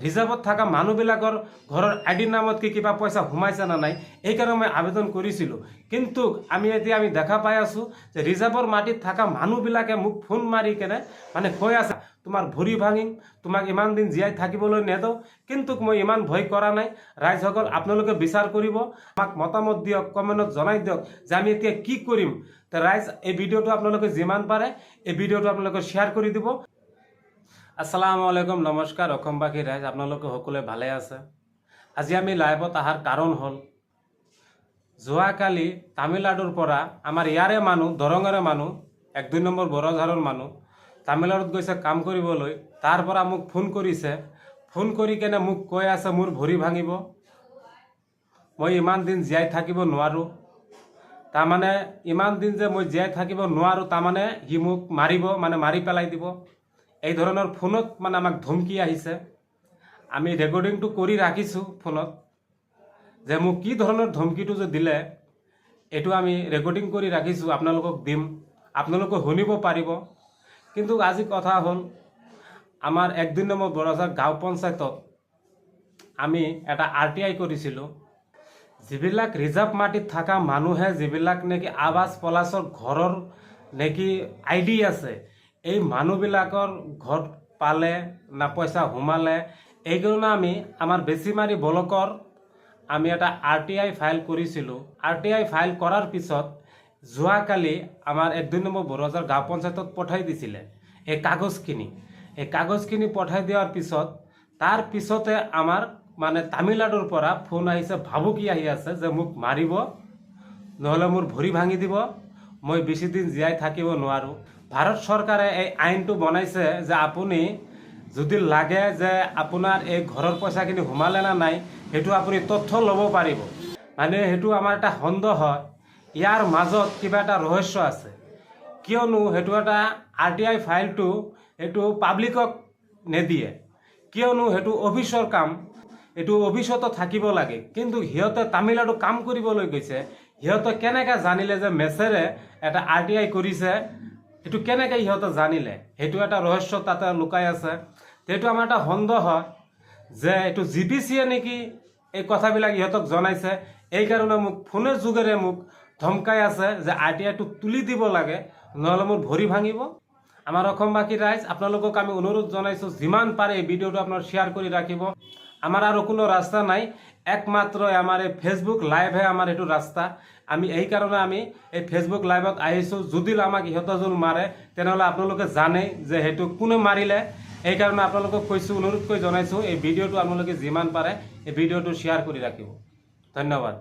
ৰিজাৰ্ভত থকা মানুহবিলাকৰ ঘৰৰ আইডি নামত কি কিবা পইচা সোমাইছে না নাই এই কাৰণে মই আবেদন কৰিছিলোঁ। কিন্তু আমি দেখা পাই আছোঁ যে ৰিজাৰ্ভৰ মাটিত থকা মানুহবিলাকে মোক ফোন মাৰি কেনে মানে কৈ আছে তোমাৰ ভৰি ভাঙিম, তোমাক ইমান দিন জীয়াই থাকিবলৈ নেদওঁ। কিন্তু মই ইমান ভয় কৰা নাই। ৰাইজসকল আপোনালোকে বিচাৰ কৰিব, আমাক মতামত দিয়ক, কমেণ্টত জনাই দিয়ক যে আমি এতিয়া কি কৰিম। তো ৰাইজ এই ভিডিঅ'টো আপোনালোকে যিমান পাৰে এই ভিডিঅ'টো আপোনালোকে শ্বেয়াৰ কৰি দিব। আসসালামু আলাইকুম, নমস্কাৰ অসমবাসী ৰাইজ, আপোনালোকে সকলোৱে ভালে আছে। আজি আমি লাইভত অহাৰ কাৰণ হ'ল যোৱাকালি তামিলনাডুৰ পৰা আমাৰ ইয়াৰে মানুহ, দৰঙৰে মানুহ, 1-2 নম্বৰ বৰঝাৰৰ মানুহ তামিলনাডুত গৈছে কাম কৰিবলৈ। তাৰ পৰা মোক ফোন কৰিছে, ফোন কৰি কেনে মোক কৈ আছে মোৰ ভৰি ভাঙিব, মই ইমান দিন জীয়াই থাকিব নোৱাৰোঁ। তাৰমানে ইমান দিন যে মই জীয়াই থাকিব নোৱাৰোঁ, তাৰমানে সি মোক মাৰিব, মানে মাৰি পেলাই দিব। এই ধৰণৰ ফোনত মানে আমাক ধমকি আহিছে। আমি ৰেকৰ্ডিংটো কৰি ৰাখিছোঁ ফোনত, যে মোক কি ধৰণৰ ধমকিটো যে দিলে এইটো আমি ৰেকৰ্ডিং কৰি ৰাখিছোঁ, আপোনালোকক দিম, আপোনালোকে শুনিব পাৰিব। কিন্তু আজি কথা হ'ল আমাৰ 1-2 নম্বৰ বৰঝাৰ গাঁও পঞ্চায়তত আমি এটা RTI কৰিছিলোঁ। যিবিলাক ৰিজাৰ্ভ মাটিত থকা মানুহে যিবিলাক নেকি আৱাস পলাশৰ ঘৰৰ নেকি আইডি আছে, এই মানুহবিলাকৰ ঘৰ পালে না পইচা সোমালে, এইকাৰণে আমি আমাৰ বেছিমাৰি ব্লকৰ আমি এটা RTI ফাইল কৰিছিলোঁ। RTI ফাইল কৰাৰ পিছত যোৱাকালি আমাৰ 1-2 নম্বৰ বৰঝাৰ গাঁও পঞ্চায়তত পঠাই দিছিলে এই কাগজখিনি পঠাই দিয়াৰ পিছত তাৰ পিছতে আমাৰ মানে তামিলনাডুৰ পৰা ফোন আহিছে, ভাবুকি আহি আছে যে মোক মাৰিব, নহ'লে মোৰ ভৰি ভাঙি দিব, মই বেছি দিন জীয়াই থাকিব নোৱাৰোঁ। ভাৰত চৰকাৰে এই আইনটো বনাইছে যে আপুনি যদি লাগে যে আপোনাৰ এই ঘৰৰ পইচাখিনি সোমালে না নাই সেইটো আপুনি তথ্য ল'ব পাৰিব। মানে সেইটো আমাৰ এটা সন্দেহ হয়, ইয়াৰ মাজত কিবা এটা ৰহস্য আছে। কিয়নো সেইটো এটা RTI ফাইলটো সেইটো পাব্লিকক নিদিয়ে, কিয়নো সেইটো অফিচৰ কাম, এইটো অফিচতো থাকিব লাগে। কিন্তু সিহঁতে তামিলনাডু কাম কৰিবলৈ গৈছে, সিহঁতে কেনেকৈ জানিলে যে মেছেৰে এটা RTI কৰিছে, এইটো কেনেকৈ সিহঁতে জানিলে? সেইটো এটা ৰহস্য তাতে লুকাই আছে। সেইটো আমাৰ এটা সন্দেহ হয় যে এইটো GPCয়ে নেকি এই কথাবিলাক ইহঁতক জনাইছে। এইকাৰণে মোক ফোনৰ যোগেৰে মোক ধমকাই আছে যে RTIটো তুলি দিব লাগে, নহ'লে মোৰ ভৰি ভাঙিব। আমাৰ অসমবাসী ৰাইজ, আপোনালোকক আমি অনুৰোধ জনাইছোঁ যিমান পাৰে এই ভিডিঅ'টো আপোনাৰ শ্বেয়াৰ কৰি ৰাখিব। আমাৰ আৰু কোনো ৰাস্তা নাই, একমাত্ৰ আমাৰ এই ফেচবুক লাইভহে আমাৰ এইটো ৰাস্তা। আমি এইকাৰণে আমি এই ফেচবুক লাইভত আহিছোঁ। যদি আমাক ইহঁতে যোন মাৰে তেনেহ'লে আপোনালোকে জানে যে সেইটো কোনে মাৰিলে। এইকাৰণে আপোনালোকক কৈছোঁ, অনুৰোধ কৰি জনাইছোঁ এই ভিডিঅ'টো আপোনালোকে যিমান পাৰে এই ভিডিঅ'টো শ্বেয়াৰ কৰি ৰাখিব। ধন্যবাদ।